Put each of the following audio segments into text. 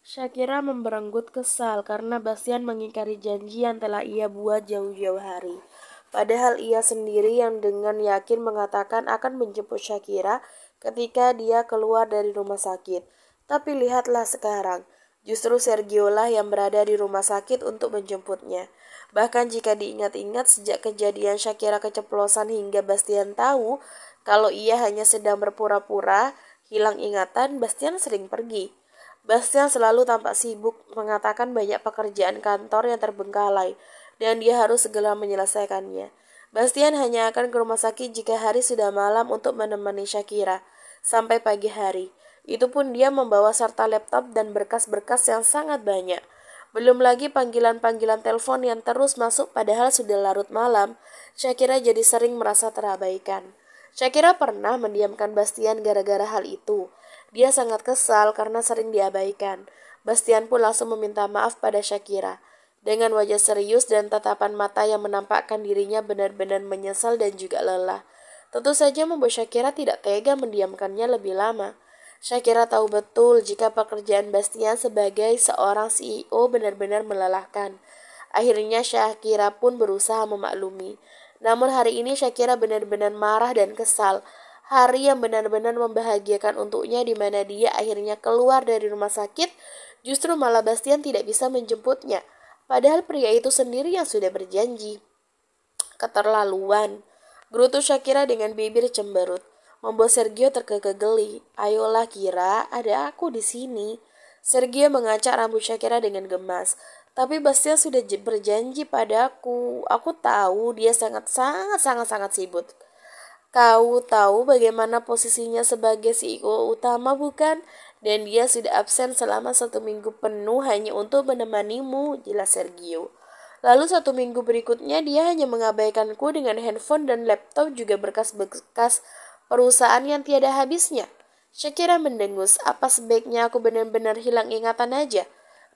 Shakira memberenggut kesal karena Bastian mengingkari janji yang telah ia buat jauh-jauh hari. Padahal ia sendiri yang dengan yakin mengatakan akan menjemput Shakira ketika dia keluar dari rumah sakit. Tapi lihatlah sekarang, justru Sergio lah yang berada di rumah sakit untuk menjemputnya. Bahkan jika diingat-ingat sejak kejadian Shakira keceplosan hingga Bastian tahu kalau ia hanya sedang berpura-pura hilang ingatan, Bastian sering pergi. Bastian selalu tampak sibuk mengatakan banyak pekerjaan kantor yang terbengkalai dan dia harus segera menyelesaikannya. Bastian hanya akan ke rumah sakit jika hari sudah malam untuk menemani Shakira sampai pagi hari. Itu pun dia membawa serta laptop dan berkas-berkas yang sangat banyak. Belum lagi panggilan-panggilan telepon yang terus masuk padahal sudah larut malam. Shakira jadi sering merasa terabaikan. Shakira pernah mendiamkan Bastian gara-gara hal itu. Dia sangat kesal karena sering diabaikan. Bastian pun langsung meminta maaf pada Shakira. Dengan wajah serius dan tatapan mata yang menampakkan dirinya benar-benar menyesal dan juga lelah. Tentu saja membuat Shakira tidak tega mendiamkannya lebih lama. Shakira tahu betul jika pekerjaan Bastian sebagai seorang CEO benar-benar melelahkan. Akhirnya Shakira pun berusaha memaklumi. Namun hari ini Shakira benar-benar marah dan kesal. Hari yang benar-benar membahagiakan untuknya di mana dia akhirnya keluar dari rumah sakit, justru malah Bastian tidak bisa menjemputnya. Padahal pria itu sendiri yang sudah berjanji. Keterlaluan. Gerutu Shakira dengan bibir cemberut. Membuat Sergio terkekeh geli. Ayolah Kira, ada aku di sini. Sergio mengacak rambut Shakira dengan gemas. Tapi Bastian sudah berjanji padaku. Aku tahu dia sangat sibuk. Kau tahu bagaimana posisinya sebagai CEO utama bukan? Dan dia sudah absen selama 1 minggu penuh hanya untuk menemanimu, jelas Sergio. Lalu 1 minggu berikutnya dia hanya mengabaikanku dengan handphone dan laptop juga berkas-berkas perusahaan yang tiada habisnya. Shakira mendengus, apa sebaiknya aku benar-benar hilang ingatan aja?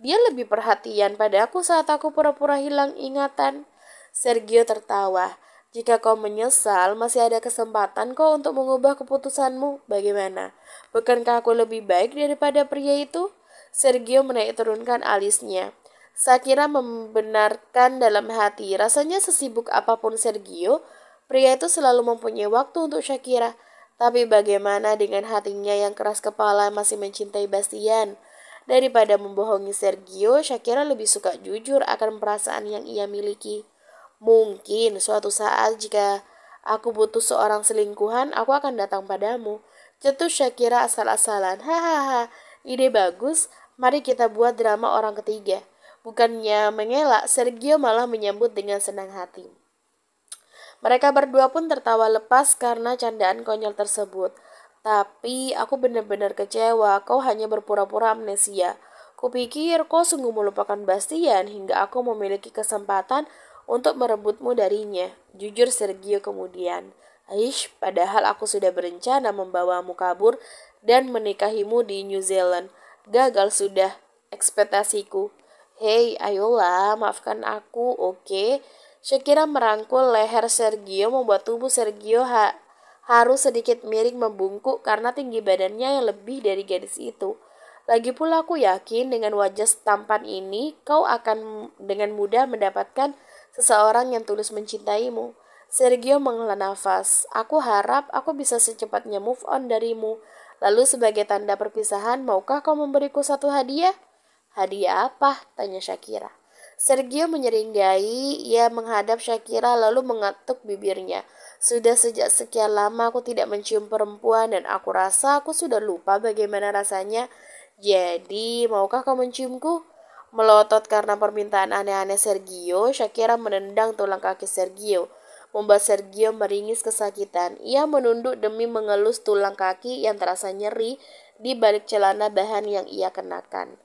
Dia lebih perhatian pada aku saat aku pura-pura hilang ingatan. Sergio tertawa. Jika kau menyesal, masih ada kesempatan kau untuk mengubah keputusanmu. Bagaimana? Bukankah aku lebih baik daripada pria itu? Sergio menaik turunkan alisnya. Shakira membenarkan dalam hati, rasanya sesibuk apapun Sergio, pria itu selalu mempunyai waktu untuk Shakira. Tapi bagaimana dengan hatinya yang keras kepala masih mencintai Bastian? Daripada membohongi Sergio, Shakira lebih suka jujur akan perasaan yang ia miliki. Mungkin suatu saat jika aku butuh seorang selingkuhan, aku akan datang padamu. Cetus Shakira asal-asalan. Hahaha, ide bagus. Mari kita buat drama orang ketiga. Bukannya mengelak, Sergio malah menyambut dengan senang hati. Mereka berdua pun tertawa lepas karena candaan konyol tersebut. Tapi aku benar-benar kecewa, kau hanya berpura-pura amnesia. Kupikir kau sungguh melupakan Bastian hingga aku memiliki kesempatan untuk merebutmu darinya. Jujur Sergio kemudian. Aish, padahal aku sudah berencana membawamu kabur dan menikahimu di New Zealand. Gagal sudah ekspektasiku. Hei, ayolah, maafkan aku, oke? Shakira merangkul leher Sergio membuat tubuh Sergio harus sedikit miring membungkuk karena tinggi badannya yang lebih dari gadis itu. Lagi pula aku yakin dengan wajah tampan ini kau akan dengan mudah mendapatkan seseorang yang tulus mencintaimu. Sergio menghela nafas. Aku harap aku bisa secepatnya move on darimu. Lalu sebagai tanda perpisahan, maukah kau memberiku satu hadiah? Hadiah apa? Tanya Shakira. Sergio menyeringai, ia menghadap Shakira lalu mengatuk bibirnya. Sudah sejak sekian lama aku tidak mencium perempuan dan aku rasa aku sudah lupa bagaimana rasanya. Jadi, maukah kau menciumku? Melotot karena permintaan aneh-aneh Sergio, Shakira menendang tulang kaki Sergio. Membuat Sergio meringis kesakitan. Ia menunduk demi mengelus tulang kaki yang terasa nyeri di balik celana bahan yang ia kenakan.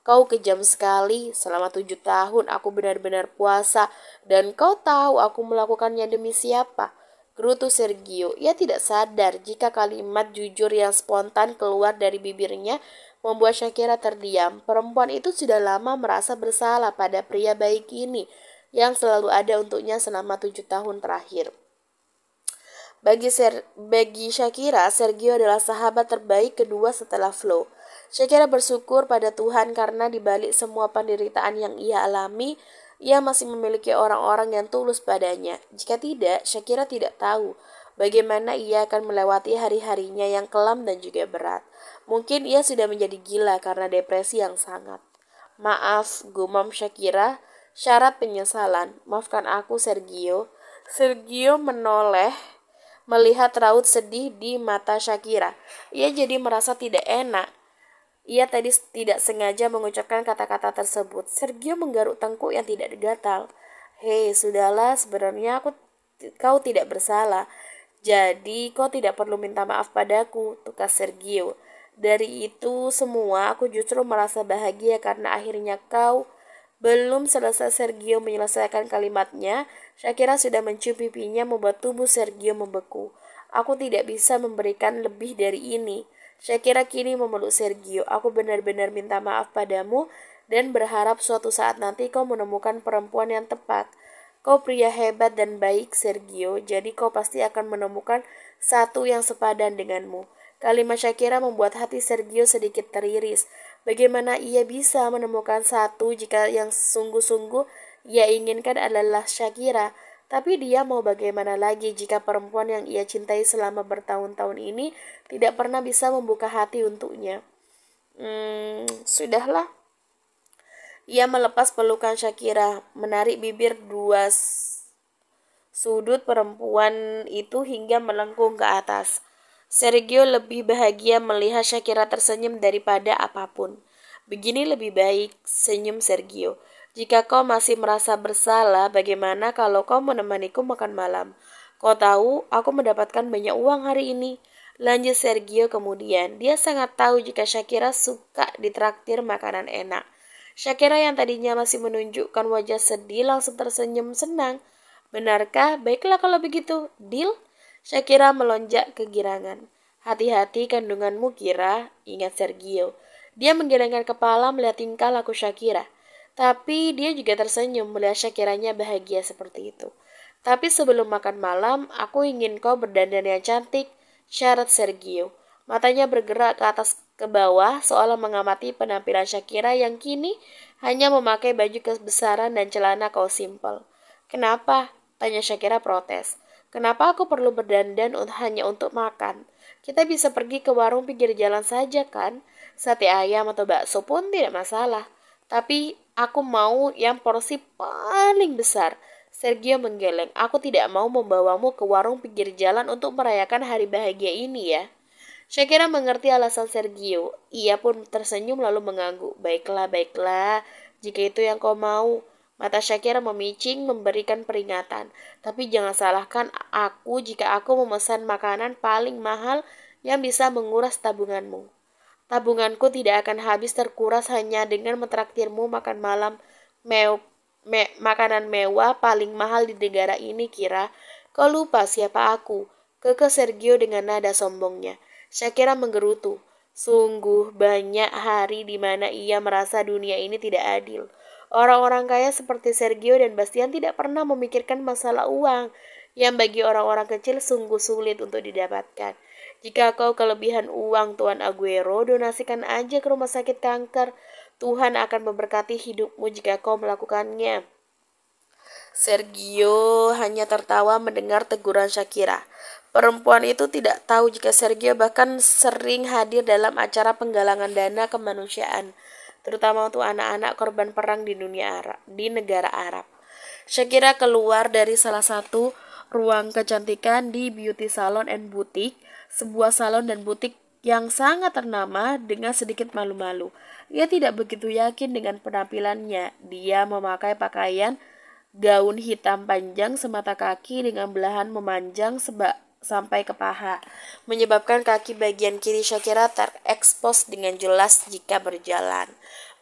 Kau kejam sekali, selama 7 tahun aku benar-benar puasa dan kau tahu aku melakukannya demi siapa? Gerutu Sergio, ia tidak sadar jika kalimat jujur yang spontan keluar dari bibirnya membuat Shakira terdiam. Perempuan itu sudah lama merasa bersalah pada pria baik ini yang selalu ada untuknya selama 7 tahun terakhir. Bagi Shakira, Sergio adalah sahabat terbaik kedua setelah Flo. Shakira bersyukur pada Tuhan karena di balik semua penderitaan yang ia alami, ia masih memiliki orang-orang yang tulus padanya. Jika tidak, Shakira tidak tahu bagaimana ia akan melewati hari-harinya yang kelam dan juga berat. Mungkin ia sudah menjadi gila karena depresi yang sangat. Maaf, gumam Shakira, syarat penyesalan. Maafkan aku, Sergio. Sergio menoleh melihat raut sedih di mata Shakira. Ia jadi merasa tidak enak. Ia tadi tidak sengaja mengucapkan kata-kata tersebut. Sergio menggaruk tengkuk yang tidak gatal. Hei, sudahlah, sebenarnya kau tidak bersalah. Jadi kau tidak perlu minta maaf padaku, tukas Sergio. Dari itu semua aku justru merasa bahagia karena akhirnya kau. Belum selesai Sergio menyelesaikan kalimatnya, Shakira sudah mencium pipinya membuat tubuh Sergio membeku. Aku tidak bisa memberikan lebih dari ini. Shakira kini memeluk Sergio. Aku benar-benar minta maaf padamu dan berharap suatu saat nanti kau menemukan perempuan yang tepat. Kau pria hebat dan baik, Sergio, jadi kau pasti akan menemukan satu yang sepadan denganmu. Kalimat Shakira membuat hati Sergio sedikit teriris. Bagaimana ia bisa menemukan satu jika yang sungguh-sungguh ia inginkan adalah Shakira? Tapi dia mau bagaimana lagi jika perempuan yang ia cintai selama bertahun-tahun ini tidak pernah bisa membuka hati untuknya? Sudahlah. Ia melepas pelukan Shakira, menarik bibir dua sudut perempuan itu hingga melengkung ke atas. Sergio lebih bahagia melihat Shakira tersenyum daripada apapun. Begini lebih baik, senyum Sergio. Jika kau masih merasa bersalah, bagaimana kalau kau menemaniku makan malam? Kau tahu, aku mendapatkan banyak uang hari ini. Lanjut Sergio kemudian. Dia sangat tahu jika Shakira suka ditraktir makanan enak. Shakira yang tadinya masih menunjukkan wajah sedih langsung tersenyum senang. Benarkah? Baiklah kalau begitu. Deal? Shakira melonjak kegirangan. Hati-hati kandunganmu, Kira, ingat Sergio. Dia menggelengkan kepala melihat tingkah laku Shakira. Tapi dia juga tersenyum melihat Shakiranya bahagia seperti itu. Tapi sebelum makan malam, aku ingin kau berdandan yang cantik, syarat Sergio. Matanya bergerak ke atas ke bawah seolah mengamati penampilan Shakira yang kini hanya memakai baju kebesaran dan celana kaos simpel. Kenapa? Tanya Shakira protes. Kenapa aku perlu berdandan hanya untuk makan? Kita bisa pergi ke warung pinggir jalan saja kan? Sate ayam atau bakso pun tidak masalah. Tapi aku mau yang porsi paling besar. Sergio menggeleng. Aku tidak mau membawamu ke warung pinggir jalan untuk merayakan hari bahagia ini ya. Shakira mengerti alasan Sergio. Ia pun tersenyum lalu mengangguk. Baiklah, baiklah. Jika itu yang kau mau. Mata Shakira memicing memberikan peringatan. Tapi jangan salahkan aku jika aku memesan makanan paling mahal yang bisa menguras tabunganmu. Tabunganku tidak akan habis terkuras hanya dengan mentraktirmu makan malam makanan mewah paling mahal di negara ini, Kira. Kau lupa siapa aku? Kekeh Sergio dengan nada sombongnya. Shakira menggerutu. Sungguh banyak hari di mana ia merasa dunia ini tidak adil. Orang-orang kaya seperti Sergio dan Bastian tidak pernah memikirkan masalah uang, yang bagi orang-orang kecil sungguh sulit untuk didapatkan. Jika kau kelebihan uang, Tuan Aguero, donasikan aja ke rumah sakit kanker. Tuhan akan memberkati hidupmu jika kau melakukannya. Sergio hanya tertawa mendengar teguran Shakira. Perempuan itu tidak tahu jika Sergio bahkan sering hadir dalam acara penggalangan dana kemanusiaan, terutama untuk anak-anak korban perang di negara Arab. Shakira keluar dari salah satu ruang kecantikan di Beauty Salon and Boutique, sebuah salon dan butik yang sangat ternama dengan sedikit malu-malu. Ia tidak begitu yakin dengan penampilannya. Dia memakai pakaian gaun hitam panjang semata kaki dengan belahan memanjang sampai ke paha, menyebabkan kaki bagian kiri Shakira terekspos dengan jelas jika berjalan.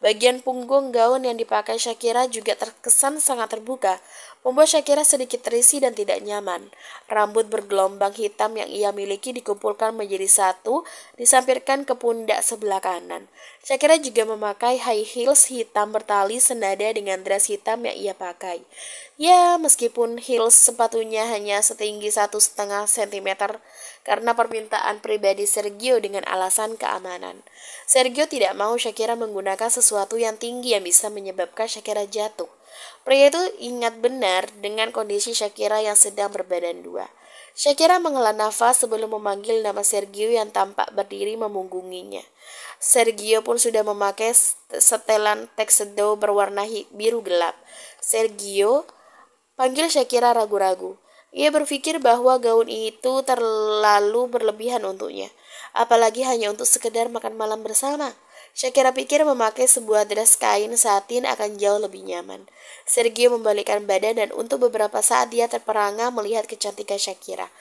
Bagian punggung gaun yang dipakai Shakira juga terkesan sangat terbuka, membuat Shakira sedikit terisi dan tidak nyaman. Rambut bergelombang hitam yang ia miliki dikumpulkan menjadi satu, disampirkan ke pundak sebelah kanan. Shakira juga memakai high heels hitam bertali senada dengan dress hitam yang ia pakai. Ya, meskipun heels sepatunya hanya setinggi 1,5 cm karena permintaan pribadi Sergio dengan alasan keamanan. Sergio tidak mau Shakira menggunakan sesuatu yang tinggi yang bisa menyebabkan Shakira jatuh. Pria itu ingat benar dengan kondisi Shakira yang sedang berbadan dua. Shakira menghela nafas sebelum memanggil nama Sergio yang tampak berdiri memunggunginya. Sergio pun sudah memakai setelan tuxedo berwarna biru gelap. Sergio panggil Shakira ragu-ragu. Ia berpikir bahwa gaun itu terlalu berlebihan untuknya, apalagi hanya untuk sekedar makan malam bersama. Shakira pikir memakai sebuah dress kain satin akan jauh lebih nyaman. Sergio membalikkan badan dan untuk beberapa saat dia terperangah melihat kecantikan Shakira.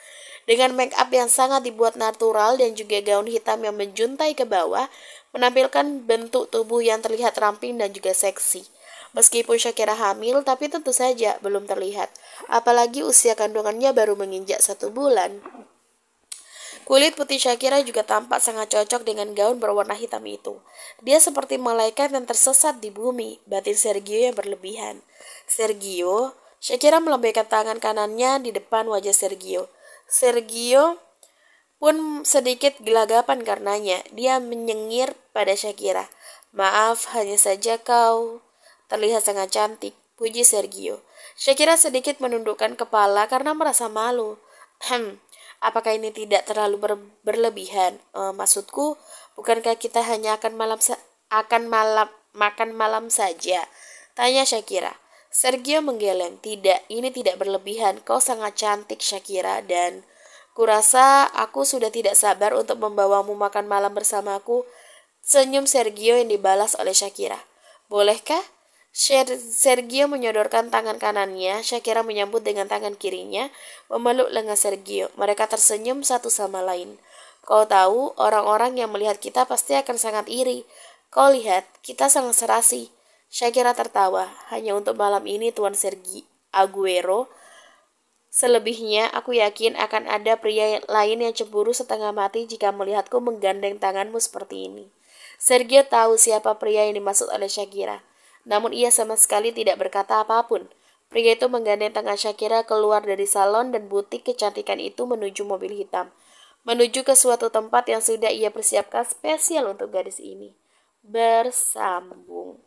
Dengan make up yang sangat dibuat natural dan juga gaun hitam yang menjuntai ke bawah, menampilkan bentuk tubuh yang terlihat ramping dan juga seksi. Meskipun Shakira hamil, tapi tentu saja belum terlihat. Apalagi usia kandungannya baru menginjak 1 bulan. Kulit putih Shakira juga tampak sangat cocok dengan gaun berwarna hitam itu. Dia seperti malaikat yang tersesat di bumi, batin Sergio yang berlebihan. Shakira melambaikan tangan kanannya di depan wajah Sergio. Sergio pun sedikit gelagapan karenanya. Dia menyengir pada Shakira. Maaf, hanya saja kau terlihat sangat cantik, puji Sergio. Shakira sedikit menundukkan kepala karena merasa malu. Apakah ini tidak terlalu berlebihan? Maksudku, bukankah kita hanya makan malam saja? Tanya Shakira. Sergio menggeleng. Tidak, ini tidak berlebihan. Kau sangat cantik, Shakira, dan kurasa aku sudah tidak sabar untuk membawamu makan malam bersamaku. Senyum Sergio yang dibalas oleh Shakira. Bolehkah? Sergio menyodorkan tangan kanannya, Shakira menyambut dengan tangan kirinya, memeluk lengan Sergio. Mereka tersenyum satu sama lain. Kau tahu, orang-orang yang melihat kita pasti akan sangat iri. Kau lihat, kita sangat serasi. Shakira tertawa. Hanya untuk malam ini, Tuan Sergio Aguero. Selebihnya, aku yakin akan ada pria lain yang cemburu setengah mati jika melihatku menggandeng tanganmu seperti ini. Sergio tahu siapa pria yang dimaksud oleh Shakira. Namun ia sama sekali tidak berkata apapun. Pria itu menggandeng tangan Shakira keluar dari salon dan butik kecantikan itu menuju mobil hitam. Menuju ke suatu tempat yang sudah ia persiapkan spesial untuk gadis ini. Bersambung.